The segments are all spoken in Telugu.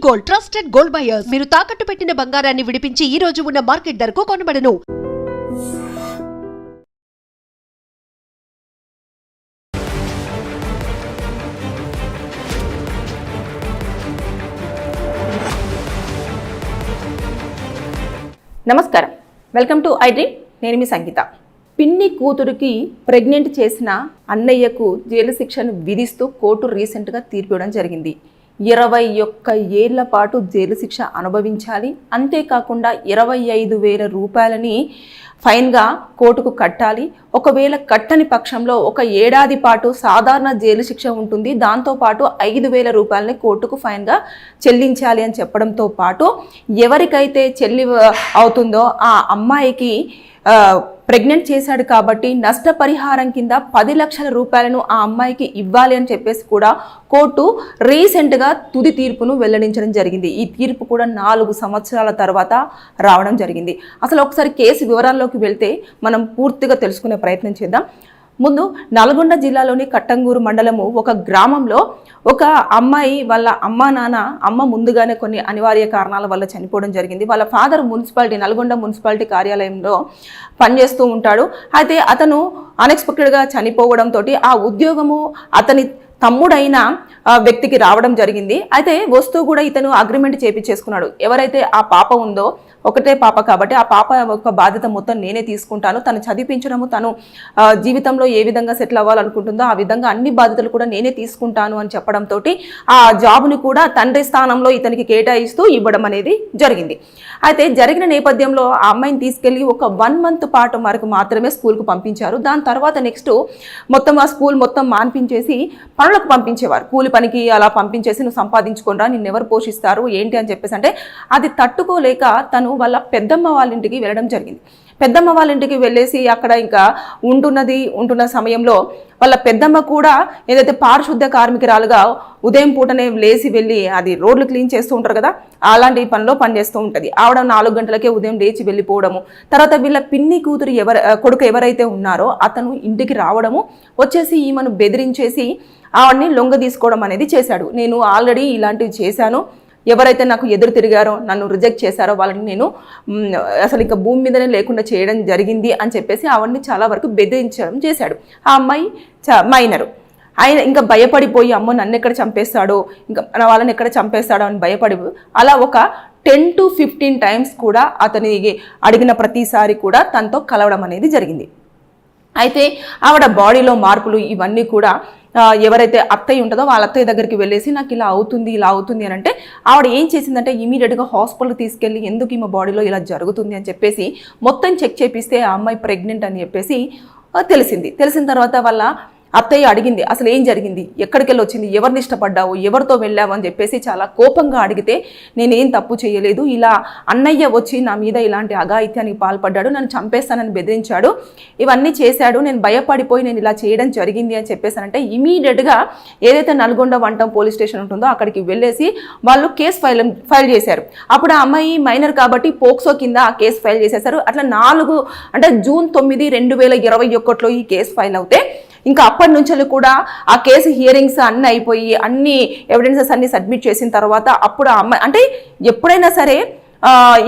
గోల్డ్ ట్రస్టెడ్ గోల్డ్ బయర్స్ మీరు తాకట్టు పెట్టిన బంగారాన్ని విడిపించి ఈ రోజు ఉన్న మార్కెట్ ధరకు కొనబడను. నమస్కారం, వెల్కమ్ టు ఐ డ్రీమ్. నేను మీ సంగీత. పిన్ని కూతురికి ప్రెగ్నెంట్ చేసిన అన్నయ్యకు జైలు శిక్షను విధిస్తూ కోర్టు రీసెంట్గా తీర్పు ఇవ్వడం జరిగింది. 21 ఏళ్ల పాటు జైలు శిక్ష అనుభవించాలి, అంతేకాకుండా 25,000 రూపాయలని ఫైన్గా కోర్టుకు కట్టాలి. ఒకవేళ కట్టని పక్షంలో 1 ఏడాది పాటు సాధారణ జైలు శిక్ష ఉంటుంది. దాంతోపాటు 5,000 రూపాయలని కోర్టుకు ఫైన్గా చెల్లించాలి అని చెప్పడంతో పాటు ఎవరికైతే చెల్లి అవుతుందో ఆ అమ్మాయికి ప్రెగ్నెంట్ చేశాడు కాబట్టి నష్టపరిహారం కింద 10 లక్షల రూపాయలను ఆ అమ్మాయికి ఇవ్వాలి అని చెప్పేసి కూడా కోర్టు రీసెంట్గా తుది తీర్పును వెల్లడించడం జరిగింది. ఈ తీర్పు కూడా 4 సంవత్సరాల తర్వాత రావడం జరిగింది. అసలు ఒకసారి కేసు వివరాల్లోకి వెళ్తే మనం పూర్తిగా తెలుసుకునే ప్రయత్నం చేద్దాం. ముందు నల్గొండ జిల్లాలోని కట్టంగూరు మండలము ఒక గ్రామంలో ఒక అమ్మాయి వాళ్ళ అమ్మ ముందుగానే కొన్ని అనివార్య కారణాల వల్ల చనిపోవడం జరిగింది. వాళ్ళ ఫాదర్ నల్గొండ మున్సిపాలిటీ కార్యాలయంలో పనిచేస్తూ ఉంటాడు. అయితే అతను అన్ఎక్స్పెక్టెడ్గా చనిపోవడంతో ఆ ఉద్యోగము అతని తమ్ముడైన వ్యక్తికి రావడం జరిగింది. అయితే వస్తూ కూడా ఇతను అగ్రిమెంట్ చేపించేసుకున్నాడు. ఎవరైతే ఆ పాప ఉందో, ఒకటే పాప కాబట్టి ఆ పాప యొక్క బాధ్యత మొత్తం నేనే తీసుకుంటాను, తను చదివించడము, తను జీవితంలో ఏ విధంగా సెటిల్ అవ్వాలనుకుంటుందో ఆ విధంగా అన్ని బాధ్యతలు కూడా నేనే తీసుకుంటాను అని చెప్పడంతో ఆ జాబ్ని కూడా తండ్రి స్థానంలో ఇతనికి కేటాయిస్తూ ఇవ్వడం అనేది జరిగింది. అయితే జరిగిన నేపథ్యంలో ఆ అమ్మాయిని తీసుకెళ్లి ఒక 1 మంత్ పాటు వరకు మాత్రమే స్కూల్కు పంపించారు. దాని తర్వాత నెక్స్ట్ మొత్తం ఆ స్కూల్ మొత్తం మాన్పించేసి పనులకు పంపించేవారు. కూలి పనికి అలా పంపించేసి నువ్వు సంపాదించుకోనరా, నిన్నెవరు పోషిస్తారు ఏంటి అని చెప్పేసి అంటే అది తట్టుకోలేక తను వాళ్ళ పెద్దమ్మ వాళ్ళ ఇంటికి వెళ్ళడం జరిగింది. పెద్దమ్మ వాళ్ళ ఇంటికి వెళ్ళేసి అక్కడ ఇంకా ఉంటున్న సమయంలో వాళ్ళ పెద్దమ్మ కూడా ఏదైతే పారిశుద్ధ్య కార్మికురాలుగా ఉదయం పూటనే లేచి వెళ్ళి అది రోడ్లు క్లీన్ చేస్తూ ఉంటారు కదా, అలాంటి పనిలో పనిచేస్తూ ఉంటుంది. ఆవిడ 4 గంటలకే ఉదయం లేచి వెళ్ళిపోవడము, తర్వాత వీళ్ళ పిన్ని కూతురు కొడుకు ఎవరైతే ఉన్నారో అతను ఇంటికి రావడము, వచ్చేసి ఈమెను బెదిరించేసి ఆవిడని లొంగ తీసుకోవడం అనేది చేశాడు. నేను ఆల్రెడీ ఇలాంటివి చేశాను, ఎవరైతే నాకు ఎదురు తిరిగారో నన్ను రిజెక్ట్ చేశారో వాళ్ళని నేను అసలు ఇంకా భూమి మీదనే లేకుండా చేయడం జరిగింది అని చెప్పేసి ఆవిడని చాలా వరకు బెదిరించడం చేశాడు. ఆ అమ్మాయి మైనరు. ఆయన ఇంకా భయపడిపోయి అమ్మో నన్ను ఎక్కడ చంపేస్తాడో, ఇంకా వాళ్ళని ఎక్కడ చంపేస్తాడో అని భయపడి అలా ఒక 10 to 15 టైమ్స్ కూడా అతని అడిగిన ప్రతిసారి కూడా తనతో కలవడం అనేది జరిగింది. అయితే ఆవిడ బాడీలో మార్పులు ఇవన్నీ కూడా ఎవరైతే అత్తయ్య ఉంటుందో వాళ్ళ అత్తయ్య దగ్గరికి వెళ్ళేసి నాకు ఇలా అవుతుంది అని అంటే ఆవిడ ఏం చేసిందంటే ఇమీడియట్గా హాస్పిటల్కి తీసుకెళ్ళి ఎందుకు ఈమె బాడీలో ఇలా జరుగుతుంది అని చెప్పేసి మొత్తం చెక్ చేపిస్తే ఆ అమ్మాయి ప్రెగ్నెంట్ అని చెప్పేసి తెలిసిన తర్వాత వాళ్ళ అత్తయ్య అడిగింది అసలు ఏం జరిగింది, ఎక్కడికి వెళ్ళి వచ్చింది, ఎవరిని ఇష్టపడ్డావు, ఎవరితో వెళ్ళావు అని చెప్పేసి చాలా కోపంగా అడిగితే నేనేం తప్పు చేయలేదు, ఇలా అన్నయ్య వచ్చి నా మీద ఇలాంటి అఘాయిత్యానికి పాల్పడ్డాడు, నన్ను చంపేస్తానని బెదిరించాడు, ఇవన్నీ చేశాడు, నేను భయపడిపోయి నేను ఇలా చేయడం జరిగింది అని చెప్పేసానంటే ఇమీడియట్గా ఏదైతే నల్గొండ వంటం పోలీస్ స్టేషన్ ఉంటుందో అక్కడికి వెళ్ళేసి వాళ్ళు కేసు ఫైల్ చేశారు. అప్పుడు ఆ అమ్మాయి మైనర్ కాబట్టి పోక్సో కింద ఆ కేసు ఫైల్ చేసేశారు. అట్లా 4 అంటే జూన్ 9, 2021లో ఈ కేసు ఫైల్ అవుతే ఇంకా అప్పటి నుంచి కూడా ఆ కేసు హియరింగ్స్ అన్నీ అయిపోయి అన్ని ఎవిడెన్సెస్ అన్ని సబ్మిట్ చేసిన తర్వాత అప్పుడు ఆ అమ్మాయి అంటే ఎప్పుడైనా సరే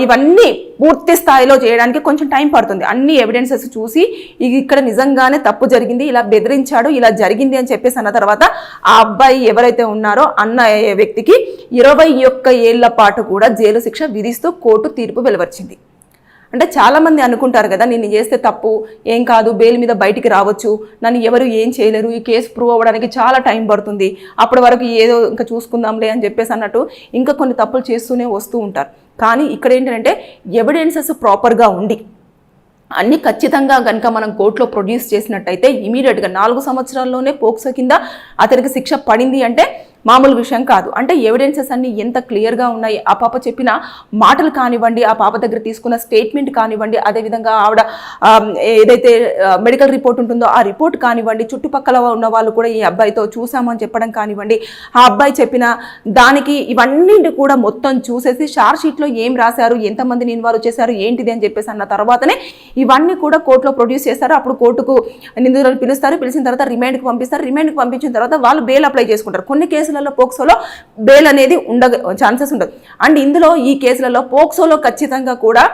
ఇవన్నీ పూర్తి స్థాయిలో చేయడానికి కొంచెం టైం పడుతుంది. అన్ని ఎవిడెన్సెస్ చూసి ఇక్కడ నిజంగానే తప్పు జరిగింది, ఇలా బెదిరించాడు, ఇలా జరిగింది అని చెప్పేసి అన్న తర్వాత ఆ అబ్బాయి ఎవరైతే ఉన్నారో అన్న వ్యక్తికి 21 ఏళ్ల పాటు కూడా జైలు శిక్ష విధిస్తూ కోర్టు తీర్పు వెలువరించింది. అంటే చాలామంది అనుకుంటారు కదా నేను చేస్తే తప్పు ఏం కాదు, బెయిల్ మీద బయటికి రావచ్చు, నన్ను ఎవరు ఏం చేయలేరు, ఈ కేసు ప్రూవ్ అవ్వడానికి చాలా టైం పడుతుంది, అప్పటి వరకు ఏదో ఇంకా చూసుకుందాంలే అని చెప్పేసి అన్నట్టు ఇంకా కొన్ని తప్పులు చేస్తూనే వస్తూ ఉంటారు. కానీ ఇక్కడ ఏంటంటే ఎవిడెన్సెస్ ప్రాపర్గా ఉండి అన్ని ఖచ్చితంగా కనుక మనం కోర్టులో ప్రొడ్యూస్ చేసినట్టయితే ఇమీడియట్గా 4 సంవత్సరాల్లోనే పోక్సో కింద అతనికి శిక్ష పడింది అంటే మామూలు విషయం కాదు. అంటే ఎవిడెన్సెస్ అన్ని ఎంత క్లియర్గా ఉన్నాయి, ఆ పాప చెప్పిన మాటలు కానివ్వండి, ఆ పాప దగ్గర తీసుకున్న స్టేట్మెంట్ కానివ్వండి, అదేవిధంగా ఆవిడ ఏదైతే మెడికల్ రిపోర్ట్ ఉంటుందో ఆ రిపోర్ట్ కానివ్వండి, చుట్టుపక్కల ఉన్న వాళ్ళు కూడా ఈ అబ్బాయితో చూసామని చెప్పడం కానివ్వండి, ఆ అబ్బాయి చెప్పిన దానికి ఇవన్నీ కూడా మొత్తం చూసేసి షార్ట్ షీట్లో ఏం రాశారు, ఎంతమందిని ఇన్వాల్వ్ చేశారు ఏంటిది అని చెప్పేసి అన్న తర్వాతనే ఇవన్నీ కూడా కోర్టులో ప్రొడ్యూస్ చేస్తారు. అప్పుడు కోర్టుకు నిందితులను పిలుస్తారు, పిలిచిన తర్వాత రిమాండ్కి పంపిస్తారు, రిమాండ్కి పంపించిన తర్వాత వాళ్ళు బెయిల్ అప్లై చేసుకుంటారు. కొన్ని కేసులలో కేసులలో పోక్సోలో బెయిల్ అనేది ఛాన్సెస్ ఉండదు. అండ్ ఇందులో ఈ కేసులలో పోక్సోలో ఖచ్చితంగా కూడా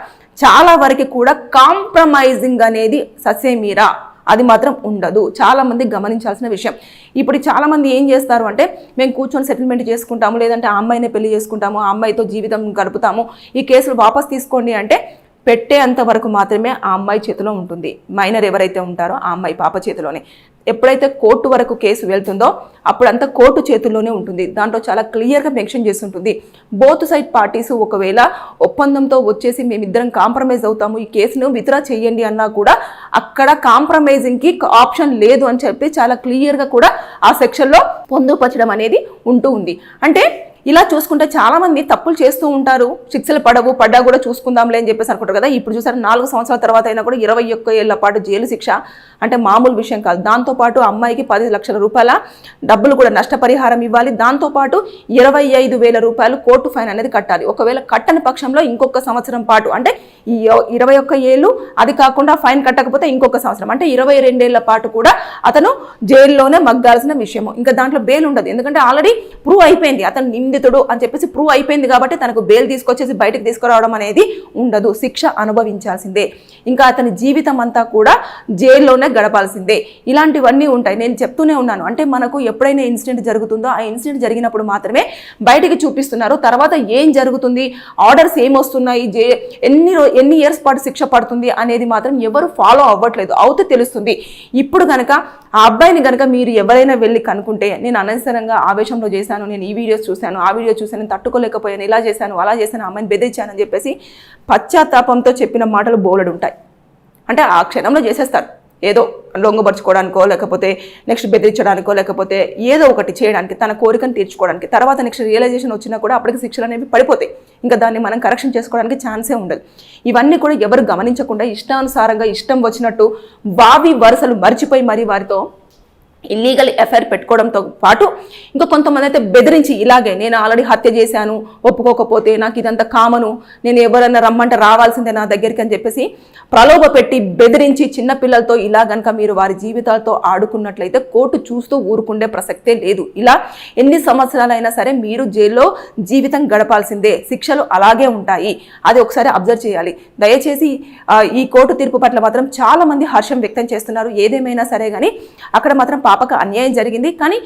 చాలా వరకు కూడా కాంప్రమైజింగ్ అనేది ససేమీరా అది మాత్రం ఉండదు. చాలామంది గమనించాల్సిన విషయం. ఇప్పుడు చాలామంది ఏం చేస్తారు అంటే మేము కూర్చొని సెటిల్మెంట్ చేసుకుంటాము, లేదంటే ఆ అమ్మాయినే పెళ్లి చేసుకుంటాము, ఆ అమ్మాయితో జీవితం గడుపుతాము, ఈ కేసులు వాపస్ తీసుకోండి అంటే పెట్టేంత వరకు మాత్రమే ఆ అమ్మాయి చేతిలో ఉంటుంది. మైనర్ ఎవరైతే ఉంటారో ఆ అమ్మాయి పాప చేతిలోనే. ఎప్పుడైతే కోర్టు వరకు కేసు వెళ్తుందో అప్పుడంతా కోర్టు చేతుల్లోనే ఉంటుంది. దాంట్లో చాలా క్లియర్గా మెన్షన్ చేసి ఉంటుంది. బోత్ సైడ్ పార్టీస్ ఒకవేళ ఒప్పందంతో వచ్చేసి మేమిద్దరం కాంప్రమైజ్ అవుతాము, ఈ కేసును విత్డ్రా చేయండి అన్నా కూడా అక్కడ కాంప్రమైజింగ్కి ఆప్షన్ లేదు అని చెప్పి చాలా క్లియర్గా కూడా ఆ సెక్షన్లో పొందుపరచడం అనేది ఉంటూ ఉంది. అంటే ఇలా చూసుకుంటే చాలా మంది తప్పులు చేస్తూ ఉంటారు, శిక్షలు పడ్డా కూడా చూసుకుందాంలే అని చెప్పేసి అనుకుంటారు కదా. ఇప్పుడు చూసారు 4 సంవత్సరాల తర్వాత అయినా కూడా 21 ఏళ్ల పాటు జైలు శిక్ష అంటే మామూలు విషయం కాదు. దాంతోపాటు అమ్మాయికి 10 లక్షల రూపాయల డబ్బులు కూడా నష్టపరిహారం ఇవ్వాలి. దాంతోపాటు 25,000 రూపాయలు కోర్టు ఫైన్ అనేది కట్టాలి. ఒకవేళ కట్టని పక్షంలో ఇంకొక సంవత్సరం పాటు అంటే ఈ 21 ఏళ్ళు అది కాకుండా ఫైన్ కట్టకపోతే ఇంకొక సంవత్సరం అంటే 22 ఏళ్ల పాటు కూడా అతను జైల్లోనే మగ్గాల్సిన విషయము. ఇంకా దాంట్లో బెయిల్ ఉండదు. ఎందుకంటే ఆల్రెడీ ప్రూవ్ అయిపోయింది అతను నిందితుడు అని చెప్పేసి ప్రూవ్ అయిపోయింది కాబట్టి తనకు బెయిల్ తీసుకొచ్చేసి బయటకు తీసుకురావడం అనేది ఉండదు. శిక్ష అనుభవించాల్సిందే. ఇంకా అతని జీవితం అంతా కూడా జైల్లోనే గడపాల్సిందే. ఇలాంటివన్నీ ఉంటాయి. నేను చెప్తూనే ఉన్నాను. అంటే మనకు ఎప్పుడైనా ఇన్సిడెంట్ జరుగుతుందో ఆ ఇన్సిడెంట్ జరిగినప్పుడు మాత్రమే బయటికి చూపిస్తున్నారు. తర్వాత ఏం జరుగుతుంది, ఆర్డర్స్ ఏమొస్తున్నాయి, ఎన్ని ఇయర్స్ పాటు శిక్ష పడుతుంది అనేది మాత్రం ఎవరు ఫాలో అవ్వట్లేదు. అవుతే తెలుస్తుంది. ఇప్పుడు కనుక ఆ అబ్బాయిని కనుక మీరు ఎవరైనా వెళ్ళి కనుక్కుంటే నేను అనవసరంగా ఆవేశంలో చేశాను, నేను ఈ వీడియోస్ చూశాను, ఆ వీడియో చూశాను, నేను తట్టుకోలేకపోయాను, ఇలా చేశాను, అలా చేశాను, అమ్మాయిని బెదిరించానని చెప్పేసి పశ్చాత్తాపంతో చెప్పిన మాటలు బోలెడు ఉంటాయి. అంటే ఆ క్షణంలో చేసేస్తారు. ఏదో లొంగపరుచుకోవడానికో లేకపోతే నెక్స్ట్ బెదిరించడానికో లేకపోతే ఏదో ఒకటి చేయడానికి తన కోరికను తీర్చుకోవడానికి. తర్వాత నెక్స్ట్ రియలైజేషన్ వచ్చినా కూడా అప్పటికి శిక్షలు అనేవి పడిపోతాయి. ఇంకా దాన్ని మనం కరెక్షన్ చేసుకోవడానికి ఛాన్సే ఉండదు. ఇవన్నీ కూడా ఎవరు గమనించకుండా ఇష్టానుసారంగా ఇష్టం వచ్చినట్టు వావి వరుసలు మర్చిపోయి మరి వారితో ఇల్లీగల్ ఎఫ్ఐఆర్ పెట్టుకోవడంతో పాటు ఇంకా కొంతమంది అయితే బెదిరించి ఇలాగే నేను ఆల్రెడీ హత్య చేశాను, ఒప్పుకోకపోతే నాకు ఇదంతా కామను, నేను ఎవరన్నా రమ్మంటే రావాల్సిందే నా దగ్గరికి అని చెప్పేసి ప్రలోభ పెట్టి బెదిరించి చిన్నపిల్లలతో ఇలా కనుక మీరు వారి జీవితాలతో ఆడుకున్నట్లయితే కోర్టు చూస్తూ ఊరుకుండే ప్రసక్తే లేదు. ఇలా ఎన్ని సంవత్సరాలైనా సరే మీరు జైల్లో జీవితం గడపాల్సిందే. శిక్షలు అలాగే ఉంటాయి. అది ఒకసారి అబ్జర్వ్ చేయాలి. దయచేసి ఈ కోర్టు తీర్పు పట్ల మాత్రం చాలా మంది హర్షం వ్యక్తం చేస్తున్నారు. ఏదేమైనా సరే కానీ అక్కడ మాత్రం పాపకు అన్యాయం జరిగింది. కానీ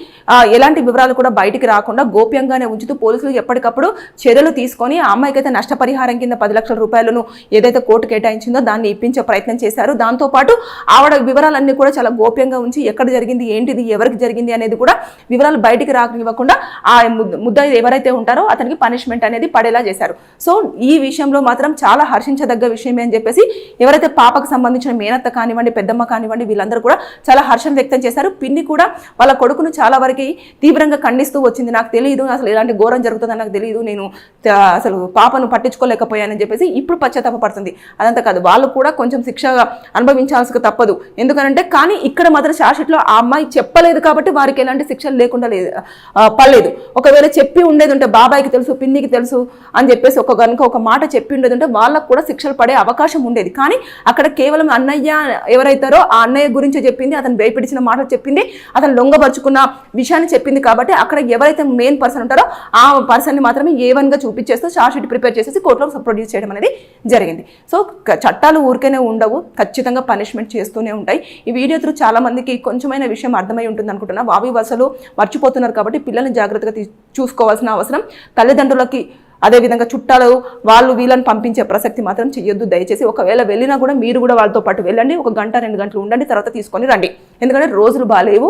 ఎలాంటి వివరాలు కూడా బయటికి రాకుండా గోప్యంగానే ఉంచుతూ పోలీసులు ఎప్పటికప్పుడు చర్యలు తీసుకొని ఆ అమ్మాయికైతే నష్టపరిహారం కింద 10 లక్షల రూపాయలను ఏదైతే కోర్టు కేటాయించిందో దాన్ని ఇప్పించే ప్రయత్నం చేశారు. దాంతోపాటు ఆవిడ వివరాలన్నీ కూడా చాలా గోప్యంగా ఉంచి ఎక్కడ జరిగింది, ఏంటిది, ఎవరికి జరిగింది అనేది కూడా వివరాలు బయటికి రానివ్వకుండా ఆ ముద్దాయి ఎవరైతే ఉంటారో అతనికి పనిష్మెంట్ అనేది పడేలా చేశారు. సో ఈ విషయంలో మాత్రం చాలా హర్షించదగ్గ విషయమే అని చెప్పేసి ఎవరైతే పాపకు సంబంధించిన మేనత్త కానివ్వండి, పెద్దమ్మ కానివ్వండి, వీళ్ళందరూ కూడా చాలా హర్షం వ్యక్తం చేశారు. పిన్ని కూడా వాళ్ళ కొడుకును చాలా వరకు తీవ్రంగా ఖండిస్తూ వచ్చింది. నాకు తెలియదు, అసలు ఇలాంటి ఘోరం జరుగుతుందని నాకు తెలియదు, నేను అసలు పాపను పట్టించుకోలేకపోయానని చెప్పేసి ఇప్పుడు పశ్చాత్తాపడుతుంది. అదంతా కాదు, వాళ్ళు కూడా కొంచెం శిక్ష అనుభవించాల్సి తప్పదు. ఎందుకనంటే కానీ ఇక్కడ మాత్రం ఛార్జ్షీట్లో ఆ అమ్మాయి చెప్పలేదు కాబట్టి వారికి ఎలాంటి శిక్షలు లేకుండా పడలేదు. ఒకవేళ చెప్పి ఉండేది ఉంటే బాబాయికి తెలుసు, పిన్నికి తెలుసు అని చెప్పేసి కనుక ఒక మాట చెప్పి ఉండేది ఉంటే వాళ్ళకు కూడా శిక్షలు పడే అవకాశం ఉండేది. కానీ అక్కడ కేవలం అన్నయ్య ఎవరైతారో ఆ అన్నయ్య గురించి చెప్పింది, అతను భయపెడిచిన మాటలు చెప్పింది, అతను లొంగపరుచుకున్న విషయాన్ని చెప్పింది. కాబట్టి అక్కడ ఎవరైతే మెయిన్ పర్సన్ ఉంటారో ఆ పర్సన్ని మాత్రమే A1 గా చూపించేస్తూ ఛార్జ్షీట్ ప్రిపేర్ చేసేసి కోర్టులో ప్రొడ్యూస్ చేయడం అనేది జరిగింది. సో చట్టాలు ఊరికేనే ఉండవు, ఖచ్చితంగా పనిష్మెంట్ చేస్తూనే ఉంటాయి. ఈ వీడియో త్రూ చాలా మందికి కొంచెమైన విషయం అర్థమై ఉంటుంది అనుకుంటున్నా. వావి వరుసలు మర్చిపోతున్నారు కాబట్టి పిల్లల్ని జాగ్రత్తగా చూసుకోవాల్సిన అవసరం తల్లిదండ్రులకి, అదేవిధంగా చుట్టాలు వాళ్ళు వీళ్ళని పంపించే ప్రసక్తి మాత్రం చెయ్యొద్దు దయచేసి. ఒకవేళ వెళ్ళినా కూడా మీరు కూడా వాళ్ళతో పాటు వెళ్ళండి, 1 గంట 2 గంటలు ఉండండి, తర్వాత తీసుకొని రండి. ఎందుకంటే రోజులు బాగాలేవు,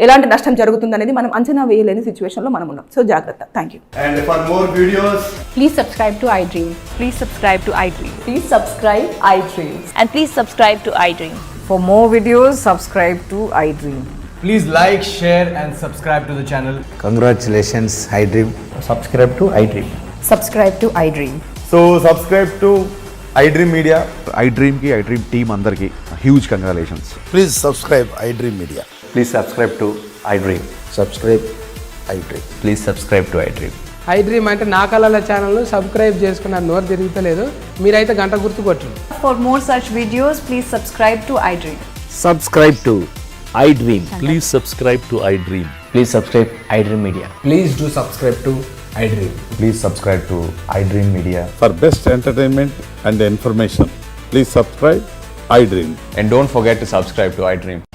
ఎలాంటి నష్టం జరుగుతుంది అనేది మనం అంచనా వేయలేని సిచ్యువేషన్లో మనం ఉన్నాం. సో జాగ్రత్త. Thank you. And for more videos, Please subscribe to iDream. Please subscribe to iDream. Please subscribe iDream. And please subscribe to iDream. For more videos, subscribe to iDream. Please like, share and subscribe to the channel. Congratulations, iDream. subscribe to iDream. Subscribe to iDream. So subscribe to iDream Media. iDream team అందరికి huge congratulations. Please subscribe iDream Media. Please subscribe to iDream. Subscribe iDream. Please subscribe to iDream. iDream అంటే నా కళల ఛానల్ను సబ్స్క్రైబ్ చేసుకున్న నోరు తిరుగుతలేదు, మీరైతే గంట గుర్తు కొట్టండి. For more such videos, please subscribe to iDream. Subscribe to iDream. Please subscribe to iDream. Please subscribe iDream Media. Please do subscribe to iDream. Please subscribe to iDream Media. For best entertainment and information, please subscribe iDream. And don't forget to subscribe to iDream.